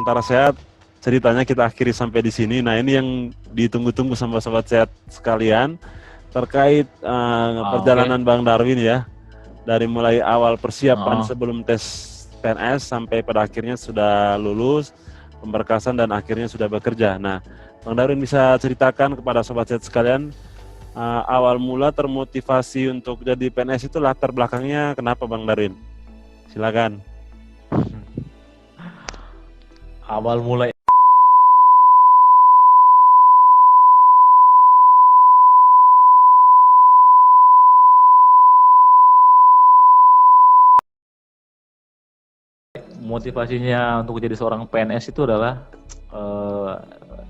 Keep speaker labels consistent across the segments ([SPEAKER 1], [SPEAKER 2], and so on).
[SPEAKER 1] Nusantara Sehat, ceritanya kita akhiri sampai di sini. Nah, ini yang ditunggu-tunggu sama sobat sehat sekalian terkait perjalanan Bang Darwin ya. Dari mulai awal persiapan sebelum tes PNS sampai pada akhirnya sudah lulus, pemberkasan dan akhirnya sudah bekerja. Nah, Bang Darwin bisa ceritakan kepada sobat sehat sekalian awal mula termotivasi untuk jadi PNS itu latar belakangnya kenapa Bang Darwin? Silakan.
[SPEAKER 2] Awal mulai motivasinya untuk jadi seorang PNS itu adalah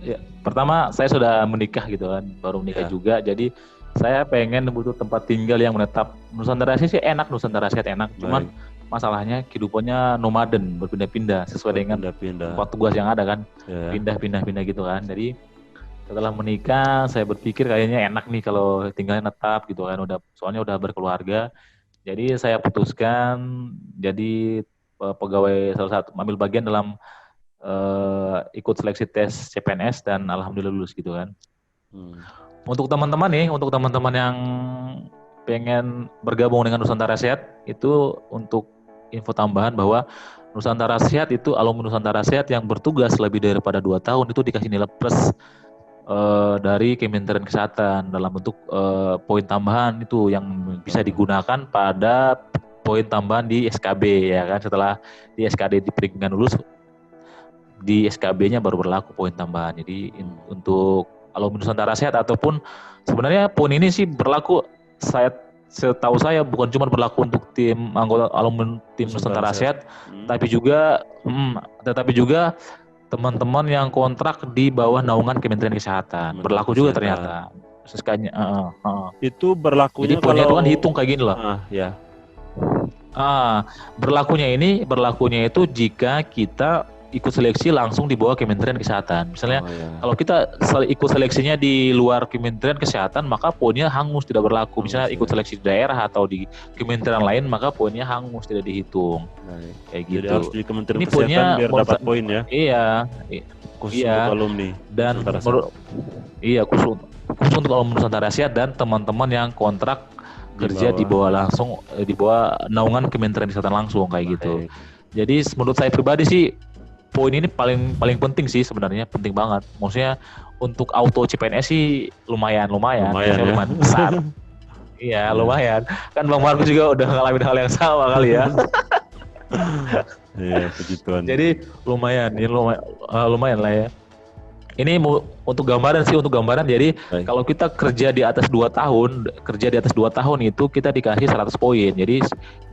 [SPEAKER 2] ya, pertama saya sudah menikah gitu kan, baru menikah juga, jadi saya pengen butuh tempat tinggal yang menetap. Nusantara Sehat sih enak, Nusantara Sehat enak, cuman masalahnya kehidupannya nomaden, berpindah-pindah sesuai dengan tempat tugas yang ada kan, pindah-pindah gitu kan. Jadi setelah menikah saya berpikir kayaknya enak nih kalau tinggalnya netap gitu kan, soalnya udah berkeluarga. Jadi saya putuskan jadi pegawai salah satu, ambil bagian dalam ikut seleksi tes CPNS dan alhamdulillah lulus gitu kan. Untuk teman-teman nih, untuk teman-teman yang pengen bergabung dengan Nusantara Sehat, itu untuk info tambahan bahwa Nusantara Sehat itu alumni Nusantara Sehat yang bertugas lebih daripada 2 tahun itu dikasih nilai plus dari Kementerian Kesehatan dalam bentuk poin tambahan itu yang bisa digunakan pada poin tambahan di SKB ya kan. Setelah di SKD diperingkan lulus, di SKB-nya baru berlaku poin tambahan. Jadi untuk alumni Nusantara Sehat ataupun sebenarnya poin ini sih berlaku, setahu saya bukan cuma berlaku untuk tim anggota alumni tim Nusantara Sehat, tapi juga teman-teman yang kontrak di bawah naungan Kementerian Kesehatan. Berlaku juga ternyata. Seskanya
[SPEAKER 1] itu berlakunya.
[SPEAKER 2] Jadi poinnya itu kan dihitung kayak gini loh. Berlakunya itu jika kita ikut seleksi langsung di bawah Kementerian Kesehatan. Misalnya kalau kita ikut seleksinya di luar Kementerian Kesehatan, maka poinnya hangus, tidak berlaku. Misalnya ikut seleksi di daerah atau di kementerian lain, maka poinnya hangus, tidak dihitung. Kayak gitu.
[SPEAKER 1] Jadi harus di Kementerian Kesehatan biar dapat poin ya. Khusus untuk alumni.
[SPEAKER 2] Dan khusus untuk alumni Nusantara Sehat dan teman-teman yang kontrak kerja di bawah naungan Kementerian Kesehatan langsung kayak gitu. Jadi menurut saya pribadi sih poin ini paling penting sih sebenarnya, penting banget. Maksudnya untuk auto CPNS sih lumayan besar. Iya, lumayan. Kan Bang Markus juga udah ngalamin hal yang sama kali ya.
[SPEAKER 1] Iya, begituan.
[SPEAKER 2] Jadi lumayan lah ya. Ini untuk gambaran. Jadi kalau kita kerja di atas 2 tahun itu kita dikasih 100 poin. Jadi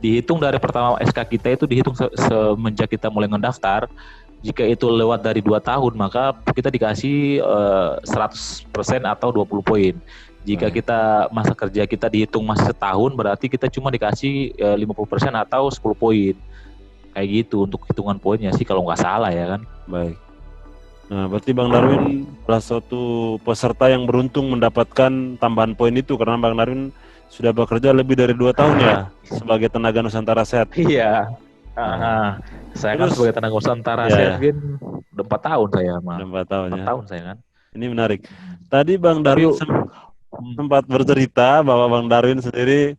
[SPEAKER 2] dihitung dari pertama SK kita itu dihitung semenjak kita mulai ngedaftar. Jika itu lewat dari 2 tahun, maka kita dikasih 100% atau 20 poin. Jika kita masa kerja kita dihitung masih setahun, berarti kita cuma dikasih 50% atau 10 poin. Kayak gitu untuk hitungan poinnya sih kalau nggak salah ya kan.
[SPEAKER 1] Baik. Nah, berarti Bang Darwin salah satu peserta yang beruntung mendapatkan tambahan poin itu karena Bang Darwin sudah bekerja lebih dari 2 tahun ya sebagai tenaga Nusantara Sehat.
[SPEAKER 2] Iya. Saya kan sebagai tenaga Nusantara Sehat kan udah 4 tahun saya mah.
[SPEAKER 1] 4 tahun ya.
[SPEAKER 2] 4 tahun saya kan.
[SPEAKER 1] Ini menarik. Tadi Bang Darwin sempat bercerita bahwa Bang Darwin sendiri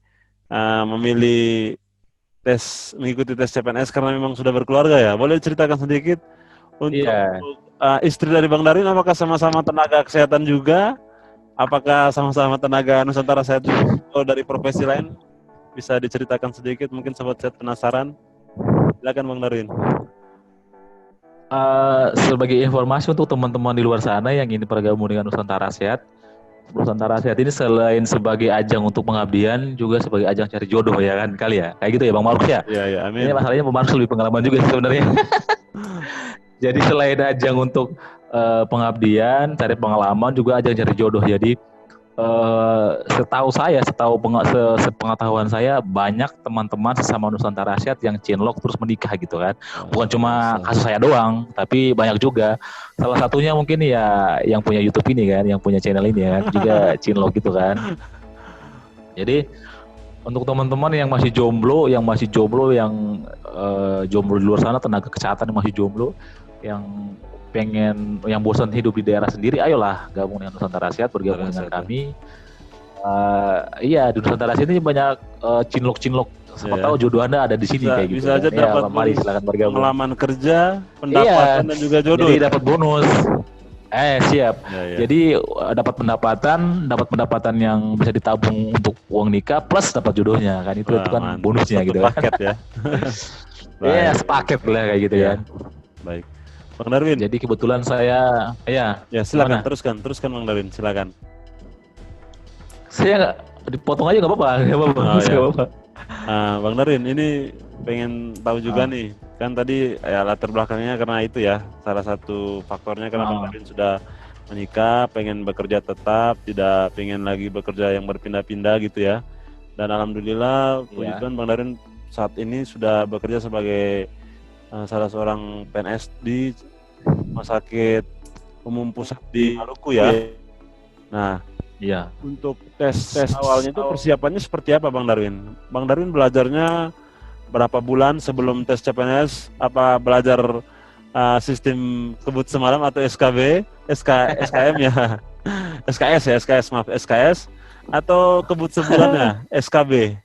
[SPEAKER 1] memilih mengikuti tes CPNS karena memang sudah berkeluarga ya. Boleh ceritakan sedikit untuk istri dari Bang Darwin, apakah sama-sama tenaga kesehatan juga? Apakah sama-sama tenaga Nusantara Sehat juga? Atau dari profesi lain? Bisa diceritakan sedikit, mungkin sobat sehat penasaran. Silakan Bang Darwin.
[SPEAKER 2] Sebagai informasi untuk teman-teman di luar sana yang ingin bergabung dengan Nusantara Sehat ini selain sebagai ajang untuk pengabdian, juga sebagai ajang cari jodoh ya kan kali ya, kayak gitu ya Bang Markus ya.
[SPEAKER 1] Iya, amin.
[SPEAKER 2] Ini masalahnya Bang Markus lebih pengalaman juga sebenarnya. Jadi selain ajang untuk pengabdian, cari pengalaman, juga ajang cari jodoh. Jadi sepengetahuan saya banyak teman-teman sesama Nusantara Sehat yang cinlok terus menikah gitu kan. Bukan cuma kasus saya doang, tapi banyak juga. Salah satunya mungkin ya yang punya YouTube ini kan, yang punya channel ini kan, juga cinlok gitu kan. Jadi untuk teman-teman yang masih jomblo, yang jomblo di luar sana, tenaga kesehatan yang masih jomblo, yang pengen, yang bosan hidup di daerah sendiri, ayolah gabung dengan Nusantara Sehat, bergabung dengan kami. Iya, di Nusantara Sehat ini banyak cinlok-cinlok. Siapa tahu jodoh Anda ada di sini kayak gitu.
[SPEAKER 1] Bisa aja dapat
[SPEAKER 2] mari silakan bergabung.
[SPEAKER 1] Pengalaman kerja, pendapatan dan juga jodoh.
[SPEAKER 2] Jadi dapat bonus. Siap. Jadi dapat pendapatan yang bisa ditabung untuk uang nikah plus dapat jodohnya kan, itu kan bonusnya gitu kan.
[SPEAKER 1] Paket ya.
[SPEAKER 2] Iya, sepaket lah kayak gitu ya.
[SPEAKER 1] Baik. Bang Darwin.
[SPEAKER 2] Jadi kebetulan saya
[SPEAKER 1] ya silakan teruskan Bang Darwin, silakan.
[SPEAKER 2] Saya nggak dipotong aja nggak apa-apa.
[SPEAKER 1] Bang Darwin, ini pengen tahu juga nih, kan tadi ya latar belakangnya karena itu ya, salah satu faktornya karena Bang Darwin sudah menikah, pengen bekerja tetap, tidak pengen lagi bekerja yang berpindah-pindah gitu ya. Dan alhamdulillah puji Tuhan Bang Darwin saat ini sudah bekerja sebagai salah seorang PNS di Rumah Sakit Umum Pusat di Maluku ya. Nah, untuk tes awalnya itu persiapannya seperti apa Bang Darwin? Bang Darwin belajarnya berapa bulan sebelum tes CPNS? Apa belajar sistem kebut semalam atau SKM ya? SKS atau kebut sebulannya SKB?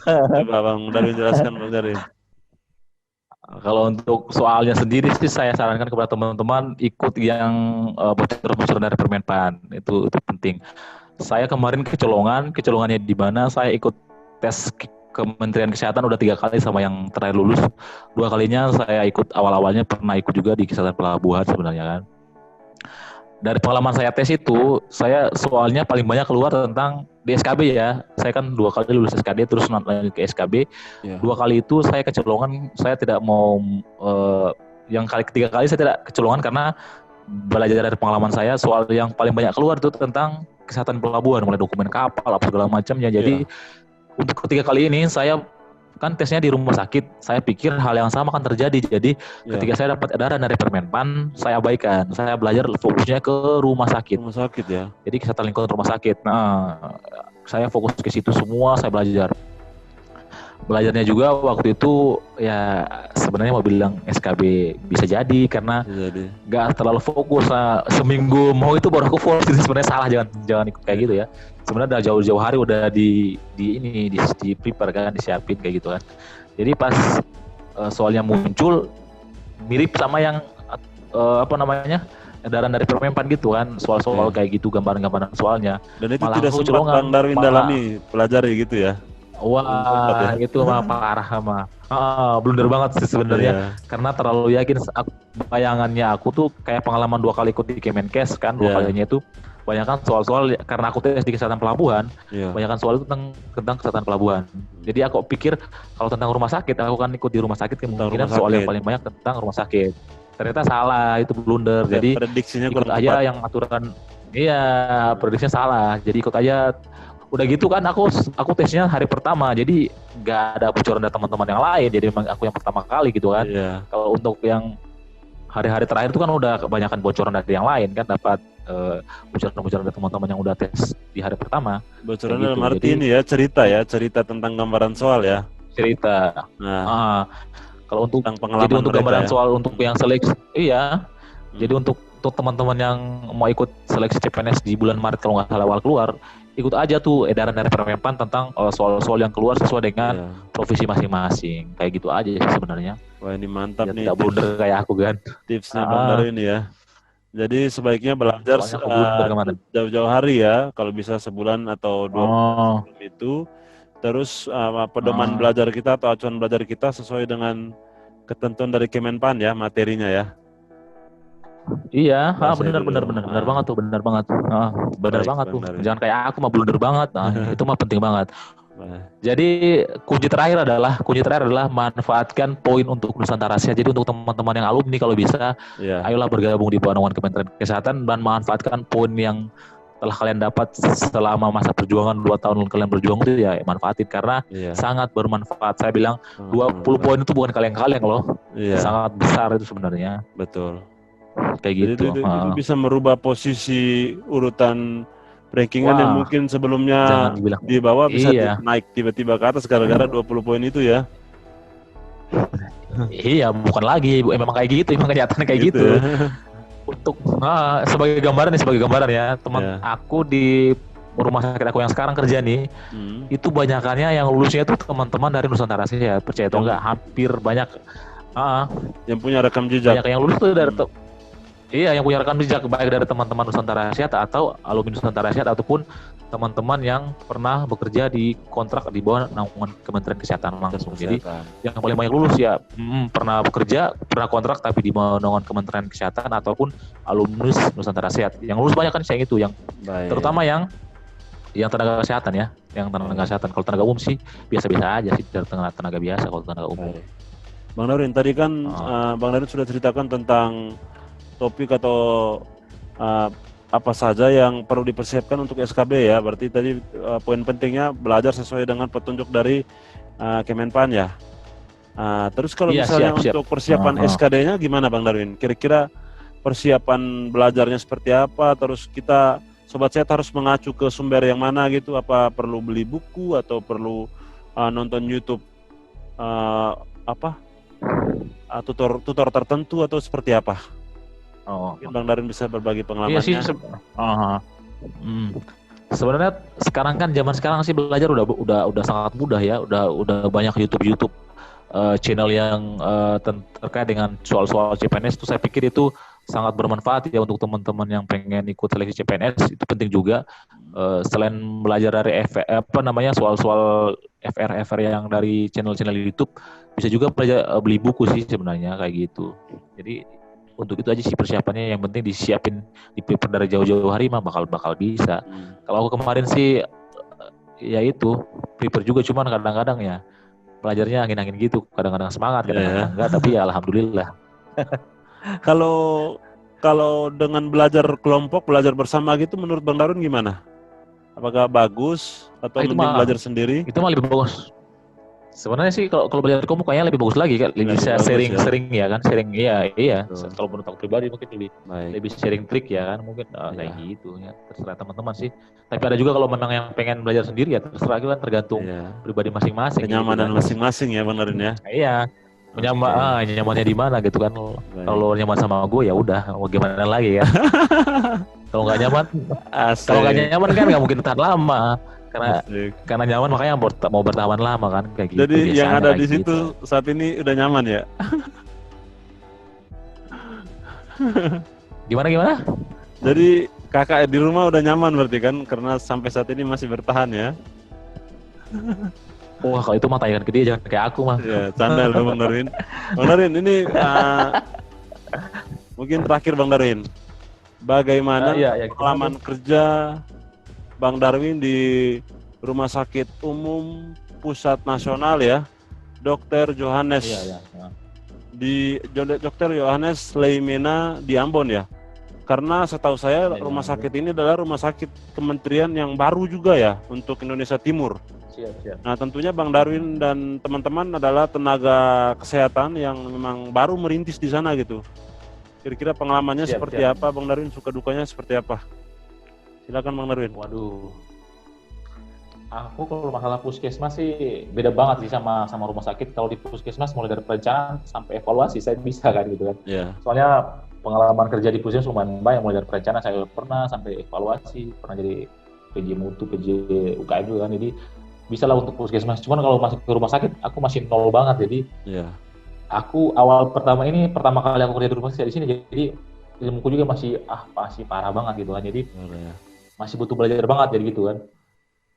[SPEAKER 1] Coba Bang Darwin jelaskan Bang Darwin.
[SPEAKER 2] Kalau untuk soalnya sendiri sih saya sarankan kepada teman-teman ikut yang bocoran dari Permenpan, itu penting. Saya kemarin kecolongannya di mana saya ikut tes Kementerian Kesehatan udah 3 kali sama yang terakhir lulus. 2 kalinya saya ikut awal-awalnya pernah ikut juga di Kesehatan Pelabuhan sebenarnya kan. Dari pengalaman saya tes itu, saya soalnya paling banyak keluar tentang di SKB ya. Saya kan 2 kali lulus SKD terus lanjut ke SKB. 2 kali itu saya kecolongan, saya tidak mau yang ketiga kali saya tidak kecolongan karena belajar dari pengalaman saya, soal yang paling banyak keluar itu tentang kesehatan pelabuhan, mulai dokumen kapal apa segala macamnya. Jadi untuk ketiga kali ini saya kan tesnya di rumah sakit, saya pikir hal yang sama akan terjadi. Jadi ketika saya dapat edaran dari Permenpan, saya abaikan. Saya belajar fokusnya ke rumah sakit.
[SPEAKER 1] Rumah sakit ya.
[SPEAKER 2] Jadi kesehatan lingkungan rumah sakit. Nah, saya fokus ke situ semua, saya belajar. Belajarnya juga waktu itu ya sebenarnya mau bilang SKB bisa jadi karena nggak terlalu fokus. Nah, seminggu mau itu baru aku fokus, itu sebenarnya salah, jangan ikut kayak gitu ya. Sebenarnya udah jauh-jauh hari udah di prepare kan, disiapin kayak gitu kan. Jadi pas soalnya muncul mirip sama yang edaran dari Permenpan gitu kan, soal-soal kayak gitu, gambaran-gambaran soalnya.
[SPEAKER 1] Dan itu malah tidak sempat Bang Darwin dalami, pelajari gitu ya.
[SPEAKER 2] Wah, itu mah parah mah. Blunder banget sih sebenarnya. Karena terlalu yakin. Bayangannya aku tuh kayak pengalaman 2 kali ikut di Kemenkes kan, 2 kalinya itu banyakan soal-soal karena aku tes di kesehatan pelabuhan, banyakan soal itu tentang kesehatan pelabuhan. Jadi aku pikir kalau tentang rumah sakit, aku kan ikut di rumah sakit, kemungkinan soal yang paling banyak tentang rumah sakit. Ternyata salah, itu blunder. Jadi
[SPEAKER 1] prediksinya
[SPEAKER 2] ikut aja yang aturan. Prediksinya salah. Jadi ikut aja. Udah gitu kan aku tesnya hari pertama, jadi nggak ada bocoran dari teman-teman yang lain, jadi memang aku yang pertama kali gitu kan. Kalau untuk yang hari-hari terakhir itu kan udah kebanyakan bocoran dari yang lain kan, dapat bocoran dari teman-teman yang udah tes di hari pertama.
[SPEAKER 1] Bocoran dalam arti ini ya, cerita tentang gambaran soal ya.
[SPEAKER 2] Cerita. Kalau untuk
[SPEAKER 1] jadi
[SPEAKER 2] untuk gambaran soal untuk yang seleksi, jadi untuk teman-teman yang mau ikut seleksi CPNS di bulan Maret kalau nggak salah awal keluar, ikut aja tuh edaran dari Permenpan tentang soal-soal yang keluar sesuai dengan profesi masing-masing. Kayak gitu aja sih sebenarnya.
[SPEAKER 1] Wah, ini mantap nih.
[SPEAKER 2] Tidak blunder kayak aku kan.
[SPEAKER 1] Tipsnya Bang Darwin ya. Jadi sebaiknya belajar jauh-jauh hari ya, kalau bisa sebulan atau 2 bulan sebelum itu. Terus pedoman belajar kita atau acuan belajar kita sesuai dengan ketentuan dari Kemenpan ya, materinya ya.
[SPEAKER 2] Iya, benar banget tuh, benar banget tuh. Jangan kayak aku mah blunder banget. Itu mah penting banget. Jadi kunci terakhir adalah manfaatkan poin untuk Nusantara Sehat. Jadi untuk teman-teman yang alumni kalau bisa, ayolah bergabung di bawah naungan Kementerian Kesehatan dan manfaatkan poin yang telah kalian dapat selama masa perjuangan 2 tahun kalian berjuang itu ya manfaatin karena sangat bermanfaat. Saya bilang 20 poin itu bukan kaleng-kaleng loh. Sangat besar itu sebenarnya.
[SPEAKER 1] Betul.
[SPEAKER 2] Kayak gitu.
[SPEAKER 1] Itu bisa merubah posisi urutan rankingan yang mungkin sebelumnya di bawah bisa naik tiba-tiba ke atas gara-gara 20 poin itu ya.
[SPEAKER 2] Iya, bukan lagi, memang kayak gitu, memang kenyataan kayak gitu.
[SPEAKER 1] Ya?
[SPEAKER 2] Untuk sebagai gambaran ya, teman aku di rumah sakit aku yang sekarang kerja nih, itu banyakannya yang lulusnya itu teman-teman dari Nusantara sih ya, percaya atau enggak, hampir banyak.
[SPEAKER 1] Yang punya rekam jejak.
[SPEAKER 2] Banyak yang lulus tuh dari iya, yang punya rekam jejak baik dari teman-teman Nusantara Asia atau alumni Nusantara Asia ataupun teman-teman yang pernah bekerja di kontrak di bawah naungan Kementerian Kesehatan langsung. Jadi yang paling banyak lulus ya pernah bekerja, pernah kontrak tapi di bawah naungan Kementerian Kesehatan ataupun alumnus Nusantara Sehat. Yang lulus banyak kan saya itu, yang terutama yang tenaga kesehatan ya, yang tenaga kesehatan. Kalau tenaga umum sih biasa-biasa aja sih, dari tenaga biasa kalau tenaga umum.
[SPEAKER 1] Bang Darwin, tadi kan Bang Darwin sudah ceritakan tentang topik atau apa saja yang perlu dipersiapkan untuk SKB ya. Berarti tadi poin pentingnya belajar sesuai dengan petunjuk dari Kemenpan ya. Terus kalau misalnya siap. Untuk persiapan SKD-nya gimana Bang Darwin? Kira-kira persiapan belajarnya seperti apa? Terus kita Sobat Sehat harus mengacu ke sumber yang mana gitu? Apa perlu beli buku atau perlu nonton YouTube tutor tertentu atau seperti apa? Mungkin Bang Darwin bisa berbagi pengalamannya.
[SPEAKER 2] Iya sih. Sebenarnya sekarang kan zaman sekarang sih belajar udah sangat mudah ya. Udah banyak YouTube channel yang terkait dengan soal-soal CPNS itu, saya pikir itu sangat bermanfaat ya untuk teman-teman yang pengen ikut seleksi CPNS. Itu penting juga. Selain belajar dari soal-soal FR yang dari channel-channel YouTube, bisa juga beli buku sih sebenarnya kayak gitu. Jadi untuk itu aja sih persiapannya, yang penting disiapin, di-prepare dari jauh-jauh hari mah bakal bisa. Kalau aku kemarin sih ya itu prepare juga, cuman kadang-kadang ya belajarnya angin-angin gitu, kadang-kadang semangat, kadang-kadang enggak, tapi ya alhamdulillah.
[SPEAKER 1] Kalau dengan belajar kelompok, belajar bersama gitu, menurut Bang Darwin gimana? Apakah bagus atau mending belajar sendiri?
[SPEAKER 2] Itu mah lebih bagus. Sebenarnya sih kalau belajar kelompok kayaknya lebih bagus lagi kan, lebih bisa sharing ya kan, sharing iya. Kalau menurut aku pribadi mungkin lebih sharing trik ya kan, mungkin kayak gitu ya, terserah teman-teman sih. Tapi ada juga kalau memang yang pengen belajar sendiri ya terserah, kan tergantung pribadi masing-masing.
[SPEAKER 1] Kenyamanan
[SPEAKER 2] gitu,
[SPEAKER 1] masing-masing ya Bang Darwin ya.
[SPEAKER 2] Iya. Nyamannya di mana gitu kan. Kalau nyaman sama gue ya udah, mau gimana lagi ya. Kalau nggak nyaman kan nggak mungkin tahan lama. Karena nyaman makanya mau bertahan lama kan kayak gitu.
[SPEAKER 1] Jadi yang ada di situ saat ini udah nyaman ya.
[SPEAKER 2] Gimana?
[SPEAKER 1] Jadi kakak di rumah udah nyaman berarti kan, karena sampai saat ini masih bertahan ya.
[SPEAKER 2] Wah, kalau itu mah tayangan ke dia, jangan kayak aku mah.
[SPEAKER 1] Ya, canda loh Bang Darwin. Bang Darwin ini mungkin terakhir Bang Darwin. Bagaimana pengalaman kerja Bang Darwin di Rumah Sakit Umum Pusat Nasional ya, Dr. Johannes. Di Dr. Johannes Leimena di Ambon ya. Karena setahu saya rumah sakit ini adalah rumah sakit kementerian yang baru juga ya untuk Indonesia Timur.
[SPEAKER 2] Siap.
[SPEAKER 1] Nah, tentunya Bang Darwin dan teman-teman adalah tenaga kesehatan yang memang baru merintis di sana gitu. Kira-kira pengalamannya seperti apa Bang Darwin, suka dukanya seperti apa? Silakan Bang Darwin.
[SPEAKER 2] Waduh. Aku kalau masalah puskesmas sih beda banget sih sama rumah sakit. Kalau di puskesmas mulai dari perencanaan sampai evaluasi saya bisa kan gitu kan. Soalnya pengalaman kerja di puskesmas lumayan banyak, mulai dari perencanaan saya pernah sampai evaluasi, pernah jadi PJ Mutu, PJ UKM juga kan. Jadi bisa lah untuk puskesmas. Cuman kalau masuk ke rumah sakit aku masih nol banget. Jadi aku pertama kali aku kerja di rumah sakit di sini, jadi ilmuku juga masih parah banget gitu kan. Jadi masih butuh belajar banget jadi gitu kan.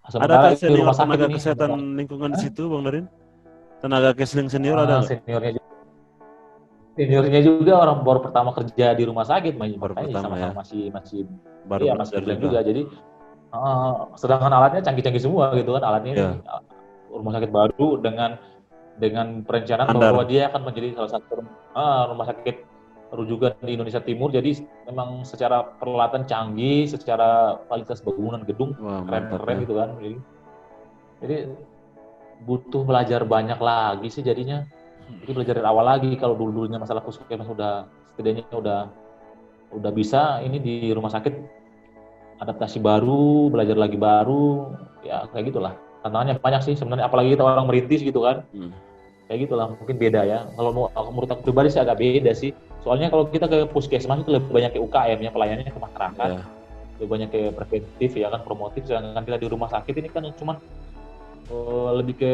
[SPEAKER 1] Ada senior tenaga kesehatan lingkungan di situ Bang Darwin? Tenaga kesehatan senior ada nggak?
[SPEAKER 2] Seniornya juga orang baru pertama kerja di rumah sakit,
[SPEAKER 1] sama-sama
[SPEAKER 2] masih baru masih juga. Jadi sedangkan alatnya canggih-canggih semua gitu kan, alatnya ini rumah sakit baru dengan perencanaan bahwa dia akan menjadi salah satu rumah sakit rujukan di Indonesia Timur. Jadi memang secara peralatan canggih, secara kualitas bangunan gedung keren gitu kan. Jadi butuh belajar banyak lagi sih jadinya. Jadi belajar dari awal lagi. Kalau dulunya masalah puskesmas setidaknya udah bisa, ini di rumah sakit adaptasi baru, belajar lagi baru, ya kayak gitulah. Tantangannya banyak sih sebenarnya, apalagi kita orang merintis gitu kan. kayak gitulah, mungkin beda ya. Kalau menurut aku pribadi sih agak beda sih. Soalnya kalau kita ke puskesmas itu lebih banyak ke UKM ya, pelayanannya ke masyarakat, lebih banyak ke preventif ya kan, promotif. Sedangkan kita di rumah sakit ini kan cuma lebih ke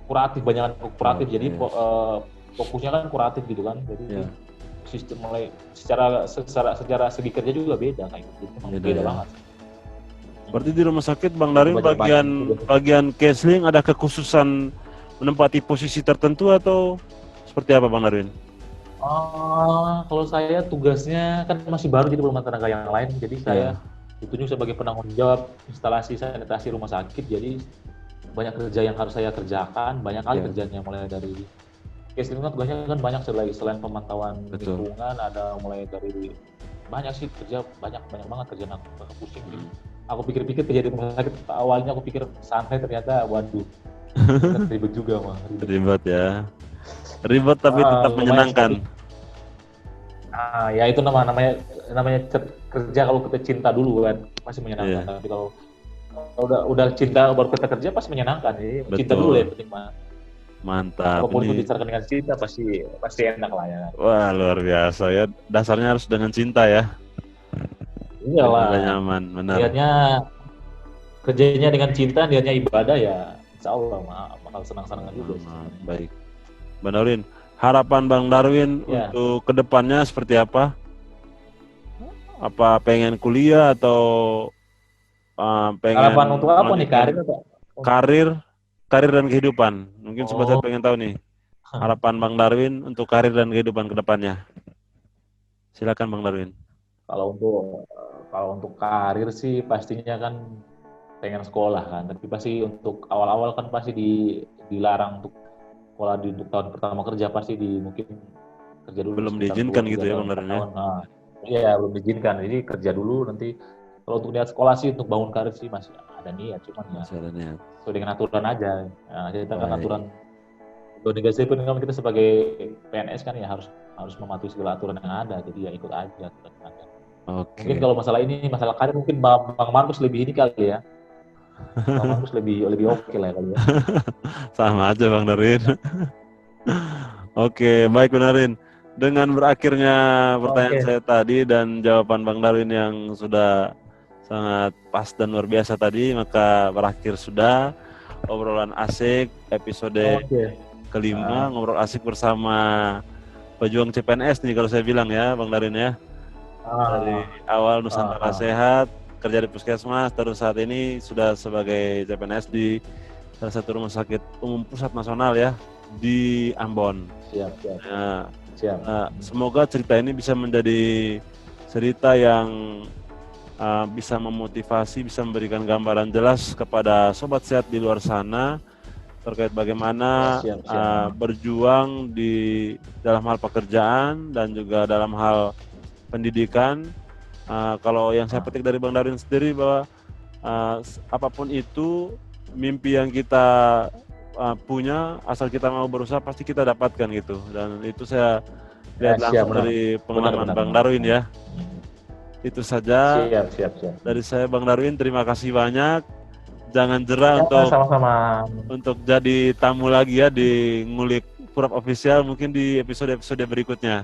[SPEAKER 2] kuratif, banyak kuratif. Jadi fokusnya kan kuratif gitu kan. Jadi sistem mulai secara segi kerja juga beda kayak gitu. Beda banget.
[SPEAKER 1] Berarti di rumah sakit Bang Darwin bagian counseling ada kekhususan menempati posisi tertentu atau seperti apa Bang Darwin?
[SPEAKER 2] Kalau saya tugasnya kan masih baru, jadi belum ada tenaga yang lain. Jadi saya ditunjuk sebagai penanggung jawab instalasi sanitasi rumah sakit. Jadi banyak kerja yang harus saya kerjakan, banyak kali kerjanya, mulai dari counseling tugasnya kan banyak, selain pemantauan lingkungan, ada mulai dari banyak sih kerja, banyak banget kerjaan aku pusing gitu. Aku pikir-pikir kerja di rumah sakit, awalnya aku pikir santai, ternyata waduh, ribet juga mah.
[SPEAKER 1] Ribet ya. Ribet tapi tetap menyenangkan.
[SPEAKER 2] Ya itu namanya kerja kalau kita cinta dulu kan masih menyenangkan. Tapi kalau udah cinta baru kita kerja pasti menyenangkan. Jadi cinta dulu ya penting mah.
[SPEAKER 1] Mantap.
[SPEAKER 2] Apapun itu diserahkan dengan cinta pasti enak lah ya.
[SPEAKER 1] Wah, luar biasa ya. Dasarnya harus dengan cinta ya.
[SPEAKER 2] Iyalah.
[SPEAKER 1] Nyaman, benar.
[SPEAKER 2] Niatnya kerjanya dengan cinta, niatnya ibadah ya, insya Allah bakal senang-senang juga.
[SPEAKER 1] Baik, Bang Darwin. Harapan Bang Darwin untuk kedepannya seperti apa? Apa pengen kuliah atau pengen?
[SPEAKER 2] Harapan untuk apa nih, karir atau?
[SPEAKER 1] Karir dan kehidupan. Mungkin sobat saya pengen tahu nih. Harapan Bang Darwin untuk karir dan kehidupan kedepannya. Silakan Bang Darwin.
[SPEAKER 2] Kalau untuk karir sih pastinya kan pengen sekolah kan, tapi pasti untuk awal-awal kan pasti dilarang untuk sekolah untuk tahun pertama kerja, pasti mungkin kerja dulu.
[SPEAKER 1] Belum diizinkan gitu ya Bang Darwin ya?
[SPEAKER 2] Iya belum diizinkan, jadi kerja dulu, nanti kalau untuk niat sekolah sih, untuk bangun karir sih masih ada niat, cuman
[SPEAKER 1] masih ada niat.
[SPEAKER 2] Sesuai dengan aturan aja. Nah, kita kan aturan negasi pun kita sebagai PNS kan ya harus mematuhi segala aturan yang ada, jadi ya ikut aja. Mungkin kalau masalah karir mungkin Bang Markus lebih ini kali ya. Bang Markus lebih oke lah kali ya.
[SPEAKER 1] Sama aja Bang Darwin. Oke, baik Bang Darwin. Dengan berakhirnya pertanyaan saya tadi dan jawaban Bang Darwin yang sudah sangat pas dan luar biasa tadi, maka berakhir sudah obrolan asik episode kelima, ngobrol asik bersama pejuang CPNS nih kalau saya bilang ya Bang Darwin ya. Dari awal Nusantara Sehat, kerja di puskesmas, terus saat ini sudah sebagai CPNS di salah satu rumah sakit umum pusat nasional ya di Ambon.
[SPEAKER 2] Siap.
[SPEAKER 1] Semoga cerita ini bisa menjadi cerita yang bisa memotivasi, bisa memberikan gambaran jelas kepada sobat sehat di luar sana terkait bagaimana berjuang di dalam hal pekerjaan dan juga dalam hal pendidikan. Kalau yang saya petik dari Bang Darwin sendiri bahwa apapun itu mimpi yang kita punya, asal kita mau berusaha pasti kita dapatkan gitu. Dan itu saya lihat langsung dari pengalaman Bang Darwin ya. Itu saja.
[SPEAKER 2] Siap.
[SPEAKER 1] Dari saya Bang Darwin, terima kasih banyak. Jangan jerah untuk jadi tamu lagi ya di Ngulik Purap Official, mungkin di episode-episode berikutnya.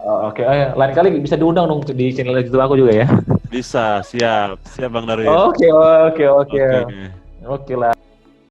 [SPEAKER 2] Oke, lain kali bisa diundang dong di channel YouTube aku juga ya.
[SPEAKER 1] Bisa, siap Bang Darwin.
[SPEAKER 2] Oke lah.